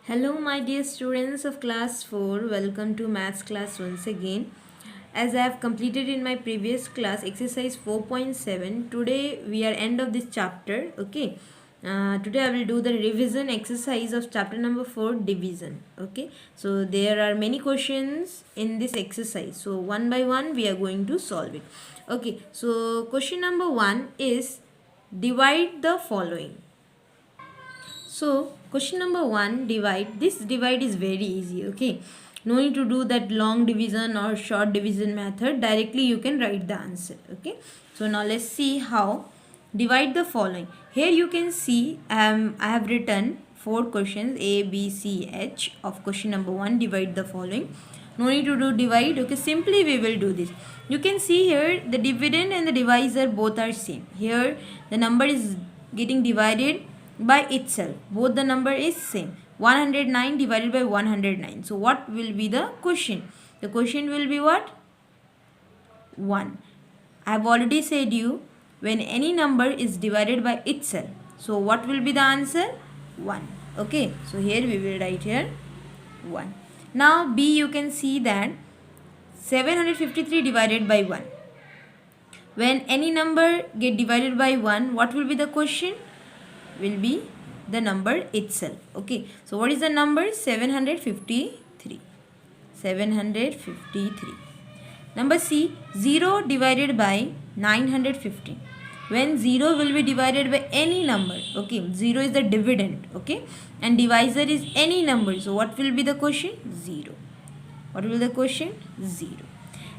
Hello, my dear students of class 4. Welcome to maths class once again. As I have completed in my previous class, exercise 4.7, today we are end of this chapter. Okay. Today I will do the revision exercise of chapter number 4, division. Okay. So there are many questions in this exercise. So one by one we are going to solve it. Okay. So question number 1 is divide the following. So question number 1, divide. This divide is very easy. Okay, no need to do that long division or short division method. Directly you can write the answer. Okay, so now let's see how divide the following. Here you can see I have written 4 questions A, B, C, H of question number 1. Divide the following. No need to do divide. Okay, simply we will do this. You can see here the dividend and the divisor both are same. Here the number is getting divided by itself. Both the number is same. 109 divided by 109. So what will be the question? The question will be what? 1. I have already said you when any number is divided by itself. So what will be the answer? 1. Okay. So here we will write here 1. Now B, you can see that 753 divided by 1. When any number get divided by 1, what will be the question? Will be the number itself. Okay, so what is the number? 753. 753. Number C, 0 divided by 915. When 0 will be divided by any number, okay, 0 is the dividend, okay, and divisor is any number. So what will be the question? 0. What will be the question? 0.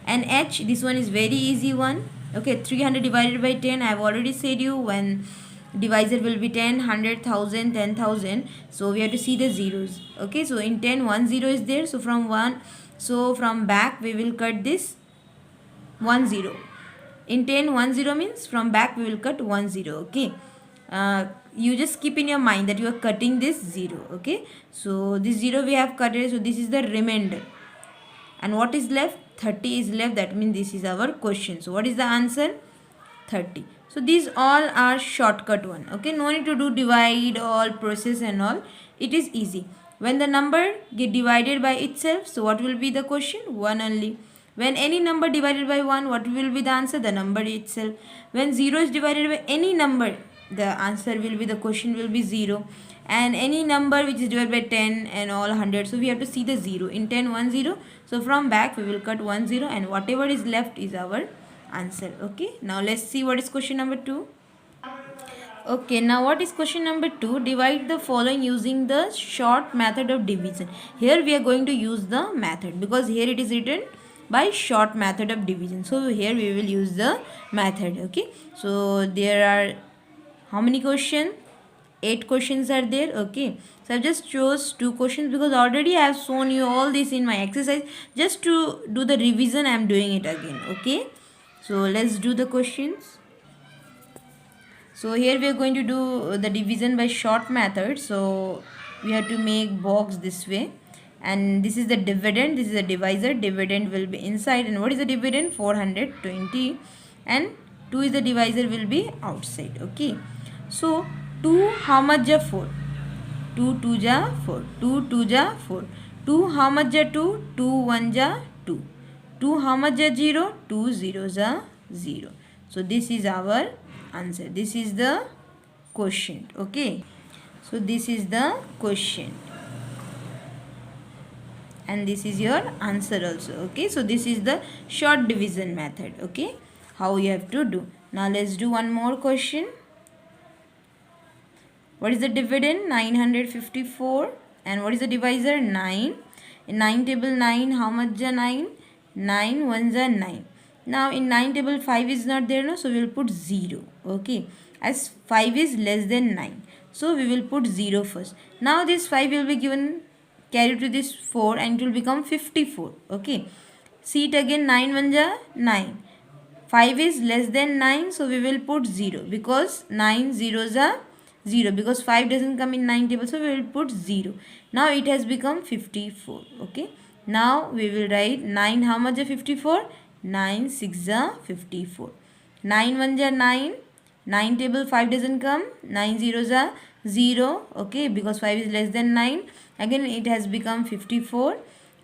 And H, this one is very easy one. Okay, 300 divided by 10. I have already said you when divisor will be 10, 100,000, 10,000. So we have to see the zeros. Okay, so in 10, 1 0 is there. So from back we will cut this 1 0. In 10, 1 0 means from back we will cut 1 0. Okay. You just keep in your mind that you are cutting this 0. Okay. So this 0 we have cut it. So this is the remainder. And what is left? 30 is left. That means this is our question. So what is the answer? 30. So these all are shortcut one. Okay, no need to do divide all process and all. It is easy. When the number get divided by itself, so what will be the question? 1 only. When any number divided by 1, what will be the answer? The number itself. When 0 is divided by any number, the answer will be, the question will be 0. And any number which is divided by 10 and all 100, so we have to see the 0. In 10, 1 0. So from back we will cut 1 0 and whatever is left is our answer. Okay, now let's see what is question number 2. Okay, now what is question number 2? Divide the following using the short method of division. Here we are going to use the method because here it is written by short method of division. So here we will use the method. Okay, so there are how many questions? 8 questions are there. Okay, so I just chose 2 questions because already I have shown you all this in my exercise. Just to do the revision I am doing it again. Okay, so let's do the questions. So here we are going to do the division by short method. So we have to make box this way. And this is the dividend. This is the divisor. Dividend will be inside. And what is the dividend? 420. And 2 is the divisor, will be outside. Okay. So 2 how much ja 4? 2 2 ja 4. 2 2 ja 4. 2 how much ja 2? 2 1 ja 2. 2 how much ja 0? 2 0 ja 0. So this is our answer. This is the question. Okay, so this is the question and this is your answer also. Okay, so this is the short division method. Okay, how you have to do. Now let's do one more question. What is the dividend? 954. And what is the divisor? 9. In 9 table 9, how much ja 9? 9 1s are 9. Now in 9 table 5 is not there, no, so we will put 0. Okay, as 5 is less than 9, so we will put 0 first. Now this 5 will be given carried to this 4 and it will become 54. Okay, see it again. 9 1s are 9. 5 is less than 9, so we will put 0 because 9 zeros are 0 because 5 doesn't come in 9 table, so we will put 0. Now it has become 54. Okay, now we will write 9 how much is 54? 9 6 are 54. 9 1 are 9. 9 table 5 doesn't come. 9 zeros are 0. Okay, because 5 is less than 9. Again it has become 54.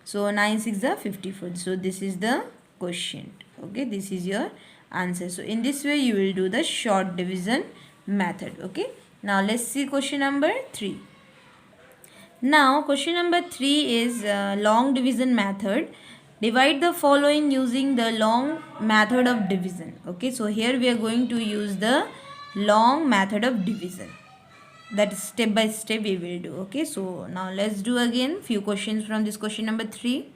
So 9 6 are 54. So this is the quotient. Okay, this is your answer. So in this way you will do the short division method. Okay, now let's see question number 3. Now question number 3 is long division method. Divide the following using the long method of division. Okay, so here we are going to use the long method of division. That is step by step we will do. Okay, so now let's do again few questions from this question number 3.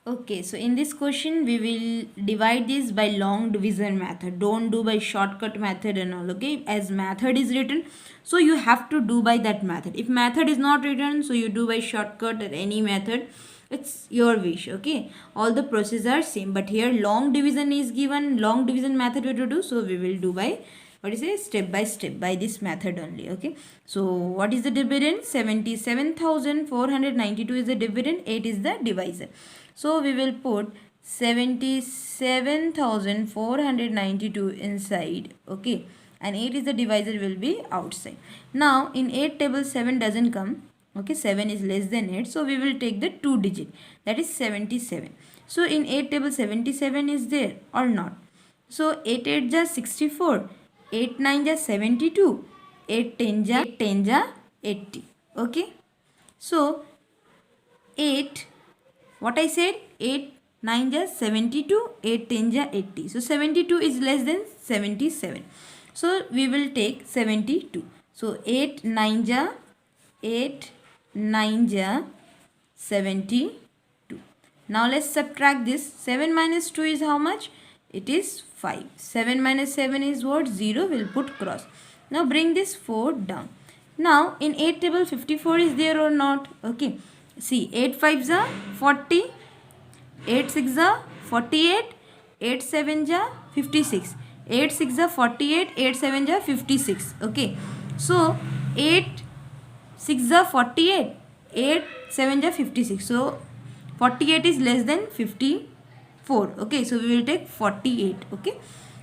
Okay, so in this question we will divide this by long division method. Don't do by shortcut method and all. Okay, as method is written, so you have to do by that method. If method is not written, so you do by shortcut or any method. It's your wish. Okay, all the processes are same, but here long division is given, long division method we have to do, so we will do by what is it, step by step, by this method only. Okay, so what is the dividend? 77,492 is the dividend, 8 is the divisor. So we will put 77,492 inside. Okay, and 8 is the divisor, will be outside. Now in 8 table 7 doesn't come. Okay, 7 is less than 8, so we will take the 2 digit, that is 77. So in 8 table 77 is there or not? So 8 8 ja 64, 8 9 ja 72, 8 10 ja 80. Okay, so 8, what I said, 8 9 ja 72, 8 10 ja 80. So 72 is less than 77. So we will take 72. So 8 9 ja 72. Now let's subtract this. 7 minus 2 is how much? It is 5. 7 minus 7 is what? 0. We'll put cross. Now bring this 4 down. Now in 8 table 54 is there or not? Okay. See, 8 5s are 40. 8 6 are 48. 8 7 are 56. 8 6 are 48. 8 7 are 56. Okay. So 8 6 are 48. 8 7 are 56. So 48 is less than 54. Okay, so we will take 48. Okay,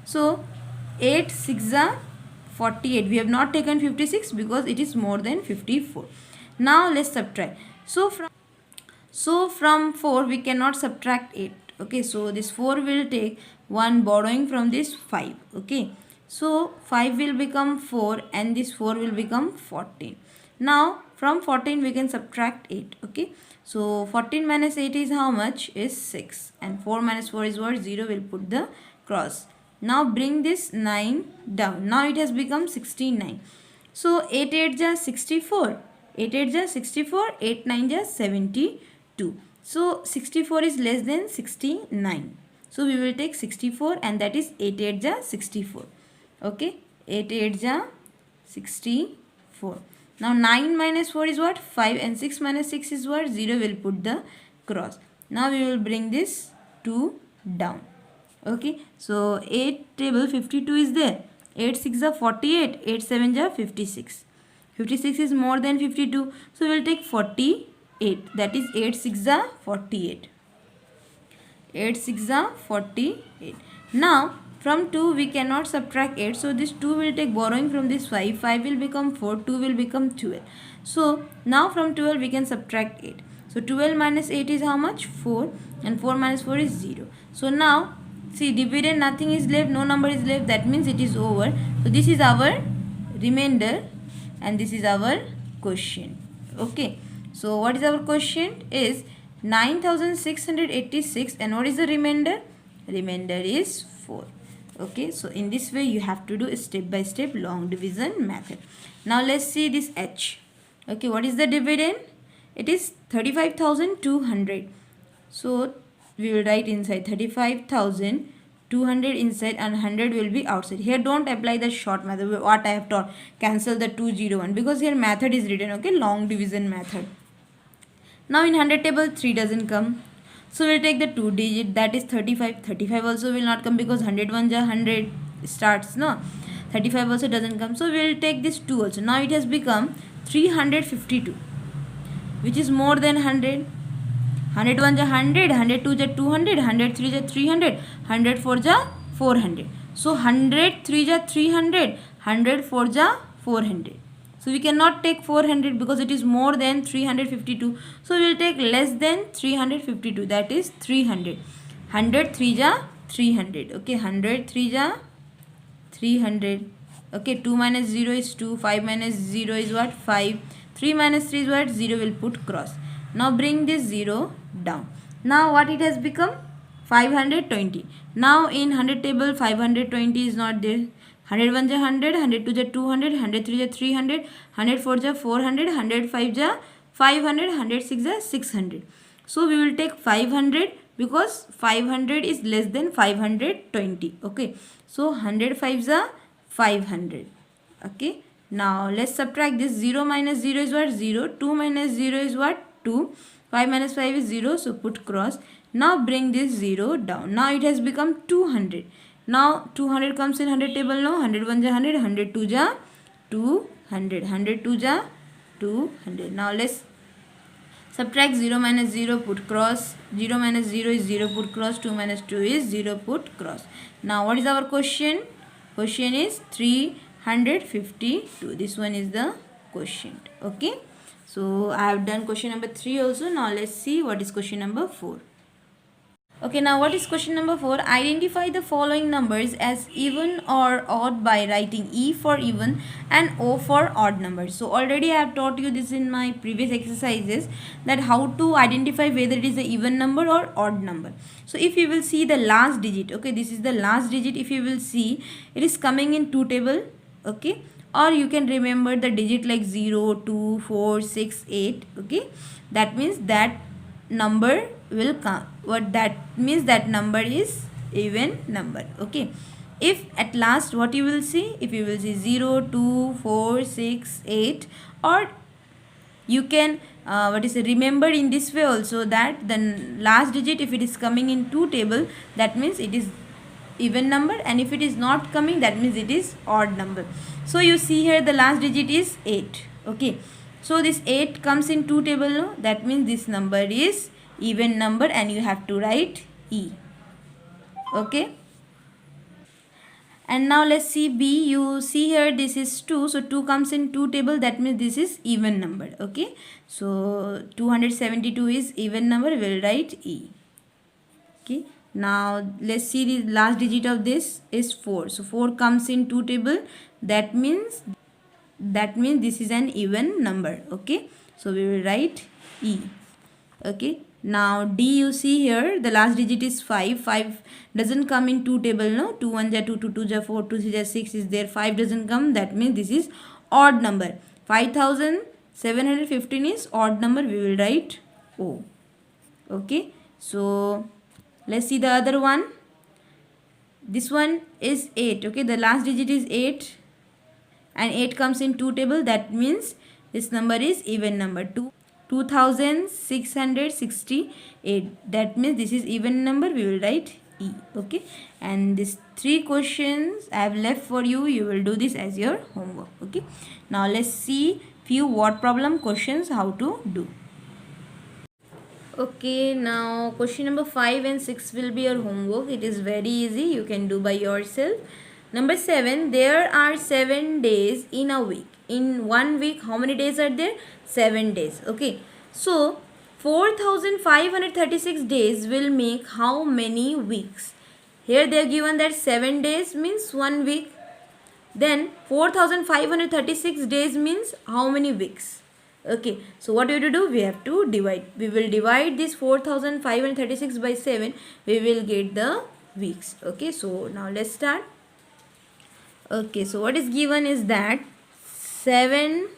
so 8 6 are 48. We have not taken 56 because it is more than 54. Now let's subtract. So from 4 we cannot subtract 8. Okay, so this 4 will take 1 borrowing from this 5. Okay, so 5 will become 4 and this 4 will become 14. Now from 14 we can subtract 8. Okay, so 14 minus 8 is how much? Is 6. And 4 minus 4 is what? 0. We'll put the cross. Now bring this 9 down. Now it has become 69. So 8 8 ja 64. 8 8 ja 64. 8 9 ja 72. So 64 is less than 69. So we will take 64 and that is 8 8 ja 64. Okay, 8 8 ja 64. Now 9 minus 4 is what? 5 and 6 minus 6 is what? 0. We'll put the cross. Now we will bring this 2 down. Okay, so 8 table 52 is there. 8 6 are 48. 8 7 are 56. 56 is more than 52. So we will take 48. That is 8 6 are 48. 8 6 are 48. Now from 2 we cannot subtract 8. So this 2 will take borrowing from this 5. 5 will become 4. 2 will become 12. So now from 12 we can subtract 8. So 12 minus 8 is how much? 4. And 4 minus 4 is 0. So now see, dividend, nothing is left. No number is left. That means it is over. So this is our remainder and this is our quotient. Okay. So what is our quotient? Is 9686 and what is the remainder? Remainder is 4. Okay, so in this way you have to do a step by step long division method. Now let's see this H. Okay, what is the dividend? It is 35,200. So we will write inside 35,200 inside and 100 will be outside. Here don't apply the short method what I have taught. Cancel the 201 because here method is written. Okay, long division method. Now in 100 table 3 doesn't come. So we'll take the 2 digit, that is 35. 35 also will not come because 101 ja 100 starts, no? 35 also doesn't come. So we'll take this 2 also. Now it has become 352, which is more than 100. 101 ja 100, 102 ja 200, 103 ja 300, 104 ja 400. So 103 ja 300, 100 4 ja 400. So we cannot take 400 because it is more than 352. So we will take less than 352, that is 300. 100 3 ja 300. Okay, 100 3 ja 300. Okay, 2 minus 0 is 2, 5 minus 0 is what? 5. 3 minus 3 is what? 0, will put cross. Now bring this 0 down. Now what it has become? 520. Now in 100 table 520 is not there. 100 1 ja 100, 100 2 ja 200, 100 3 ja 300, 100 4 ja 400, 100 5 ja 500, 100 6 ja 600. So we will take 500 because 500 is less than 520. Okay, so 100 5 ja 500. Okay, now let's subtract this. 0 minus 0 is what? 0. 2 minus 0 is what? 2. 5 minus 5 is 0, so put cross. Now bring this 0 down. Now it has become 200. Now 200 comes in 100 table. No, 100 1 ja 100, 100 2 ja 200, 100 2 ja 200. Now let's subtract 0 minus 0, put cross. 0 minus 0 is 0, put cross. 2 minus 2 is 0, put cross. Now what is our question? Question is 352. This one is the question. Okay, so I have done question number 3 also. Now let's see what is question number 4. Okay, now what is question number 4? Identify the following numbers as even or odd by writing E for even and O for odd numbers. So already I have taught you this in my previous exercises, that how to identify whether it is an even number or odd number. So if you will see the last digit, okay, this is the last digit. If you will see, it is coming in 2 table, okay, or you can remember the digit like 0, 2, 4, 6, 8, okay. That means that number will come. What that means, that number is even number. Okay, if at last what you will see, if you will see 0, 2, 4, 6, 8, or you can remember in this way also, that the last digit, if it is coming in 2 table, that means it is even number, and if it is not coming, that means it is odd number. So you see here the last digit is 8. Okay, so this 8 comes in 2 table, no? That means this number is even number, and you have to write E. Okay, and now let's see B. You see here this is 2, so 2 comes in 2 table, that means this is even number. Okay, so 272 is even number, we'll write E. Okay, now let's see the last digit of this is 4, so 4 comes in 2 table, that means this is an even number. Okay, so we will write E. Okay, now D, you see here the last digit is 5. 5 doesn't come in 2 table, no? 2 1 ja 2, 2 2 ja 4, 2 3 ja 6 is there. 5 doesn't come, that means this is odd number. 5715 is odd number, we will write O. Okay, so let's see the other one. This one is 8. Okay, the last digit is 8, and 8 comes in 2 table, that means this number is even number. 2668, that means this is even number, we will write E. Okay, and these 3 questions I have left for you. You will do this as your homework. Okay, now let's see few word problem questions how to do. Okay, now question number 5 and 6 will be your homework. It is very easy, you can do by yourself. Number 7, there are 7 days in a week. In 1 week, how many days are there? 7 days. Okay, so 4536 days will make how many weeks? Here they are given that 7 days means 1 week. Then 4536 days means how many weeks? Okay, so what we have to do? We have to divide. We will divide this 4536 by 7. We will get the weeks. Okay, so now let's start. Okay, so what is given is that 7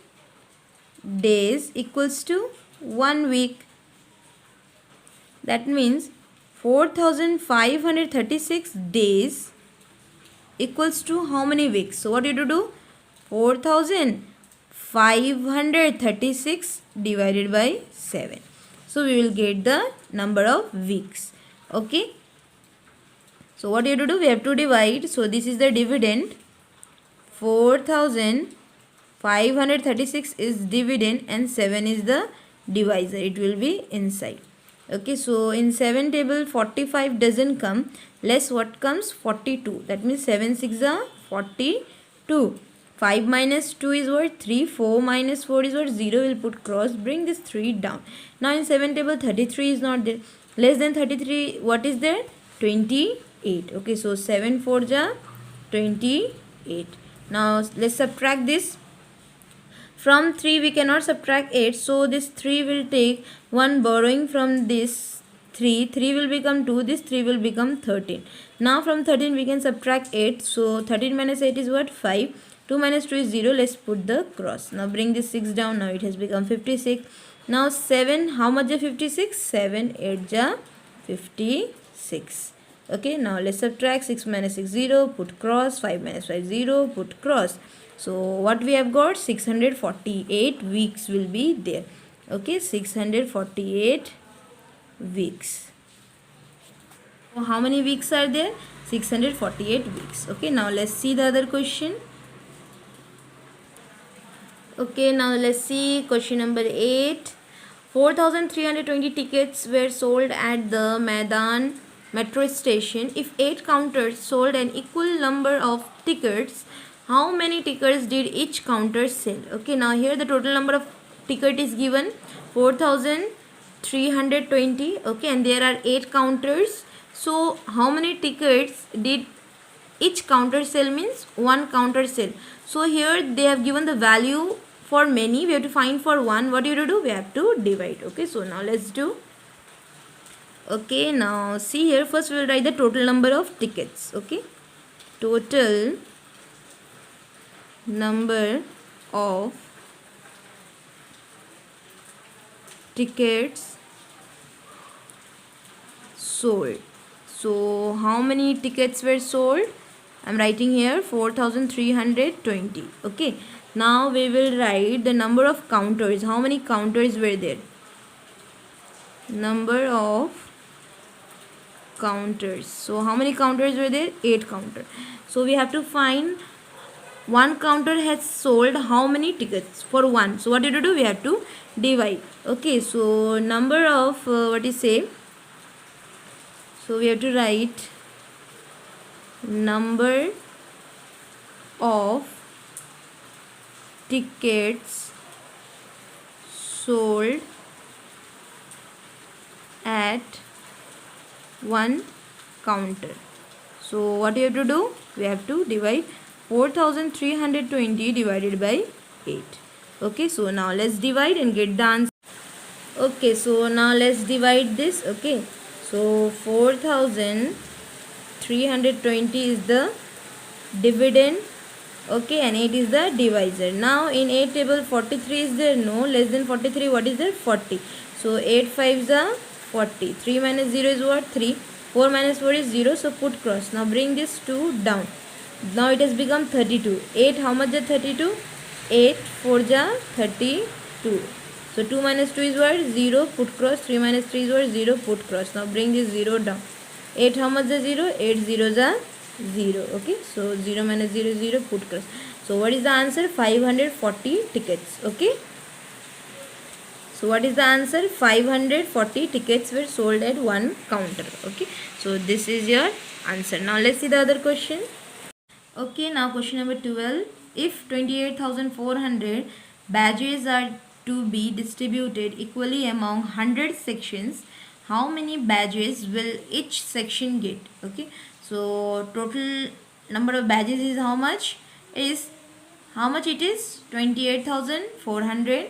days equals to 1 week. That means 4536 days equals to how many weeks? So what do you do? 4536 divided by 7. So we will get the number of weeks. Okay, so what do you do? We have to divide. So this is the dividend. 4536 is dividend and 7 is the divisor. It will be inside. Okay, so in 7 table 45 doesn't come. Less what comes? 42. That means 7 6 are 42. 5 minus 2 is what? 3. 4 minus 4 is what? 0. We'll put cross. Bring this 3 down. Now in 7 table 33 is not there. Less than 33, what is there? 28. Okay, so 7 4 ja 28. Now let's subtract this. From 3 we cannot subtract 8. So this 3 will take 1 borrowing from this 3. 3 will become 2. This 3 will become 13. Now from 13 we can subtract 8. So 13 minus 8 is what? 5. 2 minus 2 is 0. Let's put the cross. Now bring this 6 down. Now it has become 56. Now 7. How much is 56? 7 8 ja 56. Okay, now let's subtract 6 minus 6 0. Put cross. 5 minus 5 0. Put cross. So what we have got? 648 weeks will be there. Okay, 648 weeks. So how many weeks are there? 648 weeks. Okay, now let's see the other question. Okay, now let's see question number 8. 4,320 tickets were sold at the Maidan metro station. If 8 counters sold an equal number of tickets, how many tickets did each counter sell? Okay, now here the total number of ticket is given 4,320. Okay, and there are 8 counters. So how many tickets did each counter sell? Means one counter sell. So here they have given the value for many. We have to find for one. What do you have to do? We have to divide. Okay, so now let's do. Okay, now see here, first we will write the total number of tickets. Okay, total number of tickets sold. So how many tickets were sold? I'm writing here 4,320. Okay, now we will write the number of counters. How many counters were there? Number of counters. So how many counters were there? 8 counters. So we have to find one counter has sold how many tickets for one. So what do you do? We have to divide. Okay, so number of what is say? So we have to write number of tickets sold at one counter. So what you have to do? We have to divide 4,320 divided by 8. Okay, so now let's divide and get the answer. Okay, so now let's divide this. Okay, so 4,320 is the dividend. Okay, and 8 is the divisor. Now in 8 table 43 is there? No. Less than 43, what is there? 40. So 8 5s are 40. 3 minus 0 is what? 3. 4 minus 4 is 0. So put cross. Now bring this 2 down. Now it has become 32. 8 how much is 32? 8 4 ja 32. So 2 minus 2 is what? 0. Put cross. 3 minus 3 is what? 0. Put cross. Now bring this 0 down. 8 how much is 0? 8 zeros are 0. Okay, so 0 minus 0 is 0. Put cross. So what is the answer? 540 tickets. Okay, so what is the answer? 540 tickets were sold at one counter. Okay, so this is your answer. Now let's see the other question. Okay, now question number 12. If 28,400 badges are to be distributed equally among 100 sections, how many badges will each section get? Okay, so total number of badges is how much? How much it is? 28,400.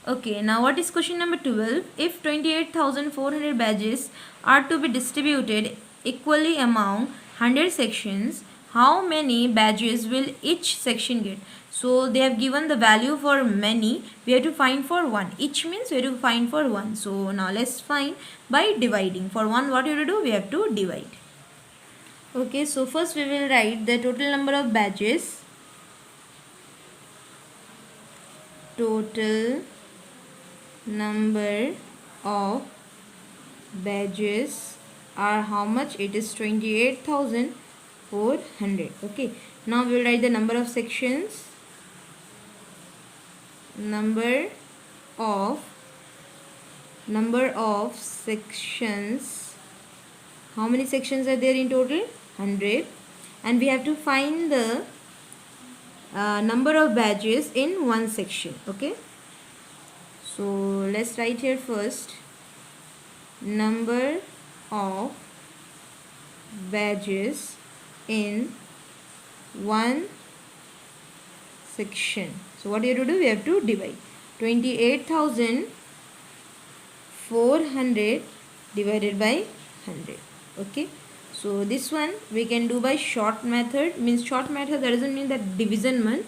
Okay, now what is question number 12? If 28,400 badges are to be distributed equally among 100 sections, how many badges will each section get? So they have given the value for many. We have to find for one. Each means we have to find for one. So now let's find by dividing. For one, what you have to do? We have to divide. Okay, so first we will write the total number of badges. Total number of badges are how much? It is 28,400. Okay, now we will write the number of sections. Number of sections. How many sections are there in total? 100. And we have to find the number of badges in one section. Okay, so let's write here first number of badges in one section. So what do you have to do? We have to divide 28,400 divided by 100. Okay, so this one we can do by short method. Means short method, that doesn't mean that division one.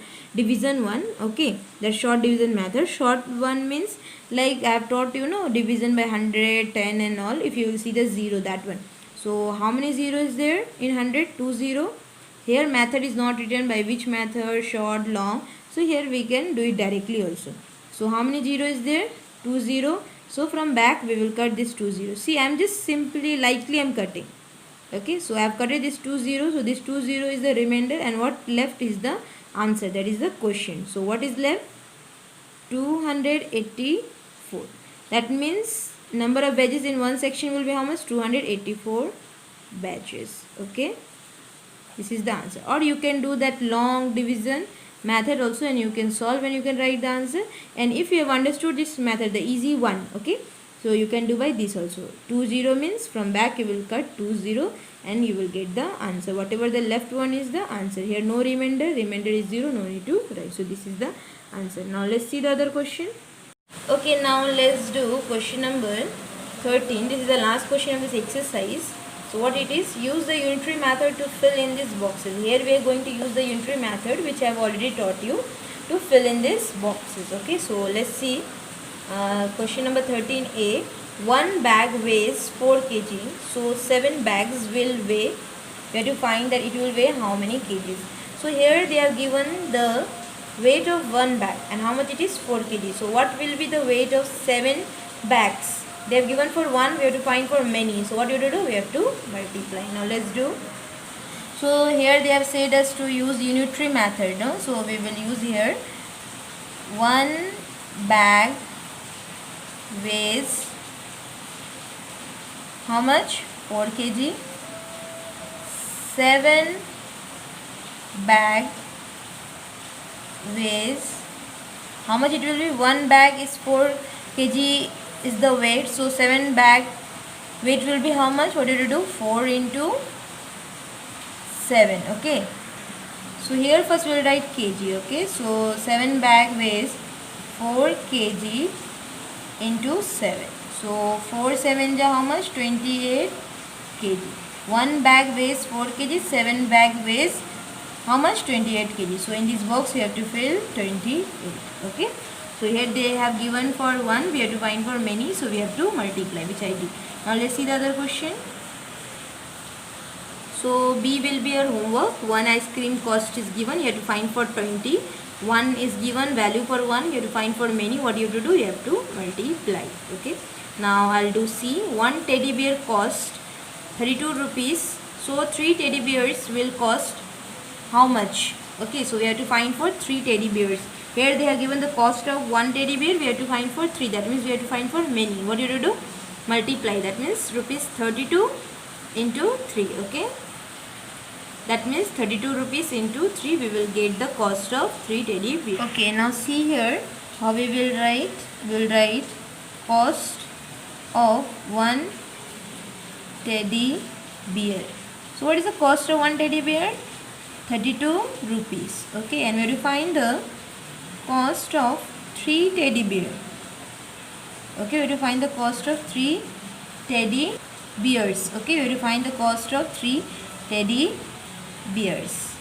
Okay, that short division method. Short one means like I have taught you know division by 100, 10 and all. If you will see the 0, that one. So how many 0 is there in 100? 2 0. Here method is not written by which method, short, long. So here we can do it directly also. So how many 0 is there? 2 0. So from back we will cut this 2 0. See, I am just simply lightly I am cutting. Okay, so I have cut this 2 0. So this 2 0 is the remainder, and what left is the answer, that is the question. So what is left? 284. That means number of badges in one section will be how much? 284 badges. Okay, this is the answer. Or you can do that long division method also, and you can solve and you can write the answer. And if you have understood this method, the easy one, okay, so you can do by this also. 2 0 means from back you will cut 2 0 and you will get the answer. Whatever the left one is the answer. Here no remainder is 0, no need to write. So this is the answer. Now let's see the other question. Okay, now let's do question number 13. This is the last question of this exercise. So what it is, use the unitary method to fill in these boxes. Here we are going to use the unitary method which I have already taught you to fill in these boxes. Okay, so let's see question number 13a. One bag weighs 4 kg, so 7 bags will weigh. We have to find that it will weigh how many kgs. So here they are given the weight of one bag and how much it is, 4 kg. So what will be the weight of 7 bags? They have given for one, we have to find for many. So what you have to do? We have to multiply. Now let's do. So here they have said us to use unitary method. No? So we will use here one bag weighs how much? 4 kg. 7 bag weighs how much it will be? One bag is 4 kg is the weight, so 7 bag weight will be how much? What did you do? 4 into 7. Okay, so here first we will write kg. Okay, so 7 bag weighs 4 kg into 7. So 4 7 ja how much? 28 kg. One bag weighs 4 kg, 7 bag weighs how much? 28 kg. So in this box we have to fill 28. Okay, so here they have given for one, we have to find for many, so we have to multiply, which I did. Now let's see the other question. So B will be your homework. One ice cream cost is given, you have to find for 20. One is given value for one, you have to find for many. What you have to do? You have to multiply. Okay, now I'll do C. One teddy bear cost 32 rupees. So 3 teddy bears will cost how much? Okay, so we have to find for 3 teddy bears. Here they have given the cost of 1 teddy bear, we have to find for 3. That means we have to find for many. What do you have to do? Multiply. That means rupees 32 into 3. Okay, that means 32 rupees into 3, we will get the cost of 3 teddy bears. Okay, now see here how we will write. We will write cost of 1 teddy bear. So what is the cost of 1 teddy bear? 32 rupees. Okay, and we will find the cost of 3 teddy bear. Okay, we will find the cost of 3 teddy bears. Okay, we will find the cost of 3 teddy bears.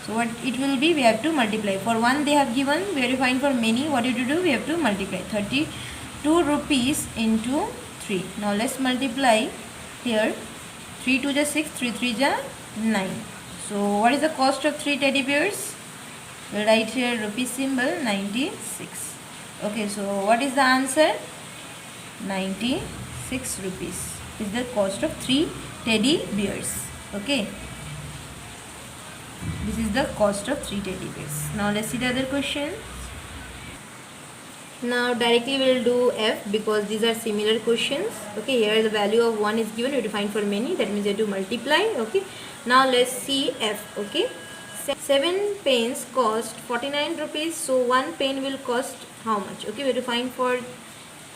So what it will be? We have to multiply. For one they have given, we have to find for many. What do you do? We have to multiply. 32 rupees into 3. Now let's multiply here. 3 2 ja 6, 3 3 ja 9. So what is the cost of 3 teddy bears? We'll write here rupee symbol, 96. Okay, so what is the answer? 96 rupees is the cost of 3 teddy bears. Okay, this is the cost of 3 teddy bears. Now let's see the other question. Now directly we will do F because these are similar questions. Okay, here the value of 1 is given, we have to find for many, that means we have to multiply. Okay, now let's see F. Okay, 7 pens cost 49 rupees, so 1 pen will cost how much? Okay, we have to find for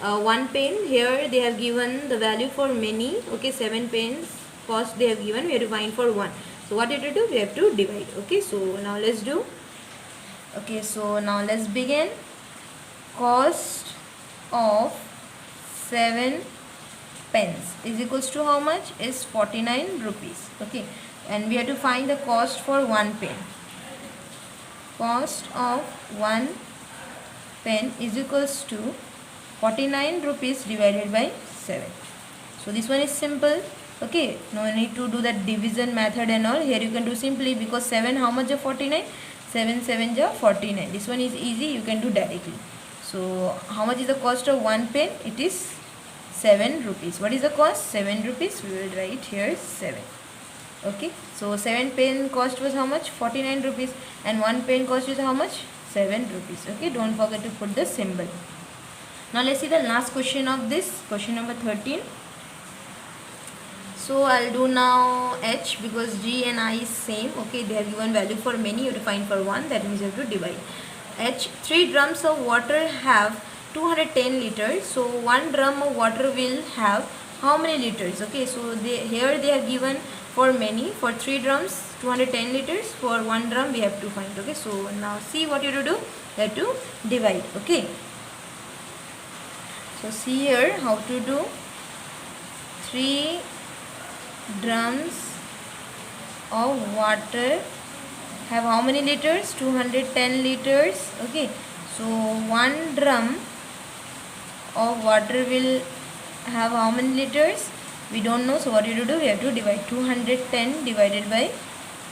1 pen. Here they have given the value for many. Okay, 7 pens cost they have given, we have to find for 1. So what you have to do? We have to divide. Okay, so now let's do. Okay, so now let's begin. Cost of 7 pens is equals to how much? Is 49 rupees. Okay, and we have to find the cost for 1 pen. Cost of 1 pen is equals to 49 rupees divided by 7. So this one is simple. Okay, no need to do that division method and all. Here you can do simply, because 7 how much are 49? 7 7 are 49. This one is easy, you can do directly. So how much is the cost of 1 pen? It is 7 rupees. What is the cost? 7 rupees. We will write here 7. Okay, so 7 pen cost was how much? 49 rupees, and 1 pen cost is how much? 7 rupees. Okay, don't forget to put the symbol. Now let's see the last question of this, question number 13. So I'll do now H, because G and I is same. Okay, they have given value for many, you have to find for 1, that means you have to divide. H, 3 drums of water have 210 liters. So 1 drum of water will have how many liters? Okay, so here they have given for many. For 3 drums 210 liters, for 1 drum we have to find. Okay, so now see what you have to do. You have to divide. Okay, so see here how to do. 3 drums of water have how many liters? 210 liters. Okay, so 1 drum of water will have how many liters? We don't know, so what you do? We have to divide. 210 divided by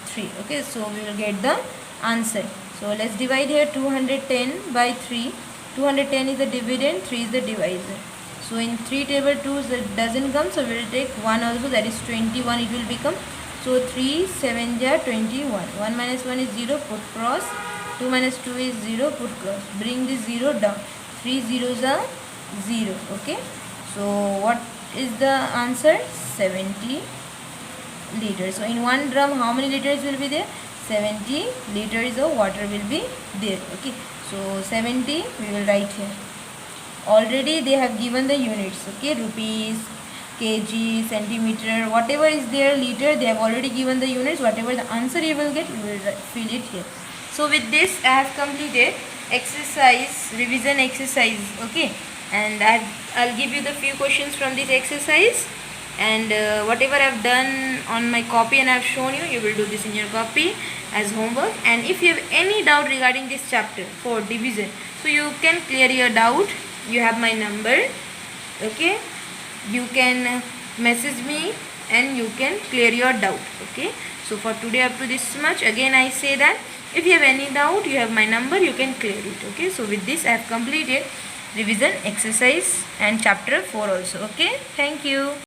3. Okay, so we will get the answer. So let's divide here. 210 by 3. 210 is the dividend, 3 is the divisor. So in 3 table 2 doesn't come, so we will take 1 also, that is 21 it will become. So 3 7 are 21. 1 minus 1 is 0, put cross. 2 minus 2 is 0, put cross. Bring this 0 down. 3 zeros are 0. Okay, so what is the answer? 70 liters. So in 1 drum how many liters will be there? 70 liters of water will be there. Okay, so 70 we will write here. Already they have given the units. Okay, rupees, kg, centimeter, whatever is there, liter, they have already given the units. Whatever the answer you will get, you will fill it here. So with this I have completed exercise, revision exercise. Okay, and I'll give you the few questions from this exercise, and whatever I have done on my copy and I have shown you, you will do this in your copy as homework. And if you have any doubt regarding this chapter for division, so you can clear your doubt. You have my number. Okay, you can message me and you can clear your doubt. Okay, so for today up to this much. Again I say that if you have any doubt, you have my number, you can clear it. Okay, so with this I have completed revision exercise and chapter 4 also. Okay, thank you.